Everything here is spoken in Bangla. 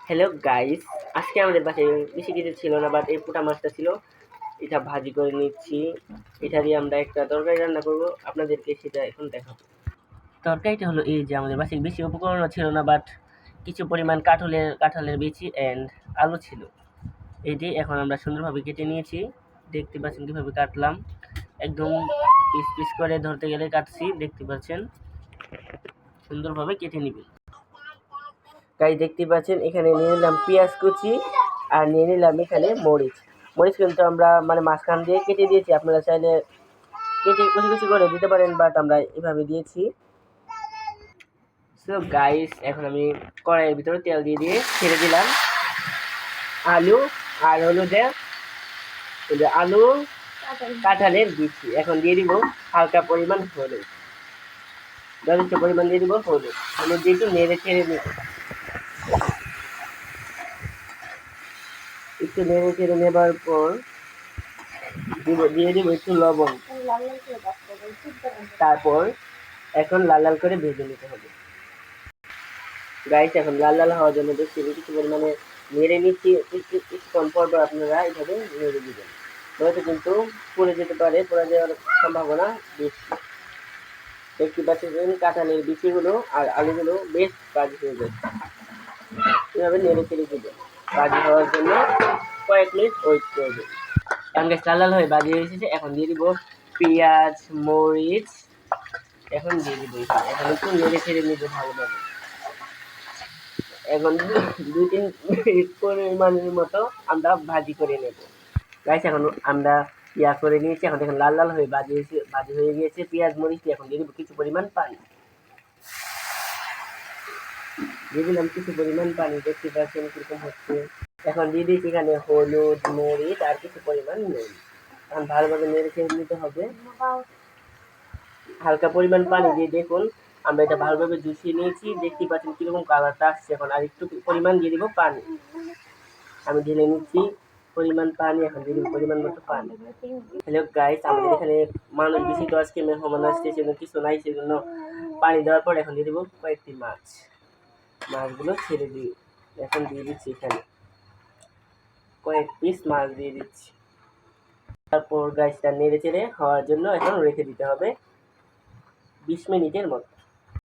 হ্যালো গাইস, আজকে আমাদের বাসায় বেশি কিছু ছিল না, বাট এই পোটা মাছটা ছিল। এটা ভাজি করে নিচ্ছি। এটা দিয়ে আমরা একটা তরকারি রান্না করব, আপনাদেরকে সেটা এখন দেখাবো। তরকারিটা হলো এই যে, আমাদের বাসায় বেশি উপকরণও ছিল না, বাট কিছু পরিমাণ কাঁঠালের বিচি অ্যান্ড আলু ছিল। এটি এখন আমরা সুন্দরভাবে কেটে নিয়েছি। দেখতে পাচ্ছেন কীভাবে কাটলাম, একদম পিস পিস করে ধরতে গেলে কাটছি, দেখতে পাচ্ছেন। সুন্দরভাবে কেটে নিবেন। গাইস দেখতে পাচ্ছেন এখানে নিয়ে নিলাম পেঁয়াজ কুচি আর নিয়ে নিলাম এখানে মরিচ। মরিচ কিন্তু আমরা মাঝখান দিয়ে কেটে দিয়েছি, আপনারা চাইলে কেটে কুচি কুচি করে দিতে পারেন, বাট আমরা এভাবে দিয়েছি। সো গাইস, এখন আমি কড়াইয়ের ভিতরে তেল দিয়ে ছেড়ে দিলাম আলু আর হলুদে আলু কাঁঠালের বিচি। এখন দিয়ে দিব হালকা পরিমাণ হলুদ, যথেষ্ট পরিমাণ দিয়ে দিব হলুদ দিয়ে একটু নেড়ে ছেড়ে দিব। একটু নেড়ে চেড়ে নেবার পর দিয়ে দিব একটু লবণ। তারপর এখন লাল লাল করে ভেজে নিতে হবে। গাইস এখন লাল লাল হওয়ার জন্য কিছু পরিমাণে নেড়ে নিচ্ছি। কিছুক্ষণ পর আপনারা এইভাবে নেড়ে দিবেন, নয়তো কিন্তু পুড়ে যেতে পারে, পুড়ে যাওয়ার সম্ভাবনা বেশি। দেখতে পাচ্ছেন কাঁঠালের বিচিগুলো আর আলুগুলো বেশ ভাজি হয়ে যাচ্ছে। এভাবে নেড়ে চেড়ে দিবেন। ভাজি হওয়ার জন্য কয়েক মিনিট ওয়েট করবে। এখন লাল লাল হয়ে ভাজি হয়ে এসেছে। এখন দিয়ে দিব পেঁয়াজ মরিচ। এখন দিয়ে দিব এখন একটু নেড়ে ছেড়ে নিব ভালোভাবে। এখন 2-3 মিনিট পরিমাণের মতো আমরা ভাজি করে নেব। গাইস এখন আমরা করে নিয়েছি। এখন দেখুন লাল লাল হয়ে ভাজি হয়ে গিয়েছে পেঁয়াজ মরিচ। এখন দিয়ে দিব কিছু পরিমাণ পানি। দিয়ে দিলাম কিছু পরিমাণ পানি, দেখতে পাচ্ছেন কিরকম হচ্ছে। এখন দিয়ে দিচ্ছি এখানে হলুদ মরিচ আর কিছু পরিমাণ নুন। এখন ভালোভাবে নেড়ে ছেড়ে নিতে হবে। হালকা পরিমাণ পানি দিয়ে দেখুন আমরা এটা ভালোভাবে জুসিয়ে নিয়েছি। দেখতে পাচ্ছেন কিরকম কালারটা আসছে। এখন আর একটু পরিমাণ দিয়ে দিব পানি। আমি ঢেলে নিচ্ছি পরিমাণ পানি। এখন দিয়ে দিব পরিমাণ মতো পানি। হ্যালো গাইস, আমাদের এখানে মানুষ বেশি, তো আজকে মেহমান আসছে, সেজন্য কিছু নাই, সেজন্য পানি দেওয়ার পর এখন দিয়ে দিব কয়েকটি মাছগুলো ছেড়ে দিই। এখন দিয়ে দিচ্ছি এখানে কয়েক পিস মাছ দিয়ে দিচ্ছি। তারপর গাইসটা নেড়ে চেড়ে হওয়ার জন্য এখন রেখে দিতে হবে 20 মিনিটের মতো।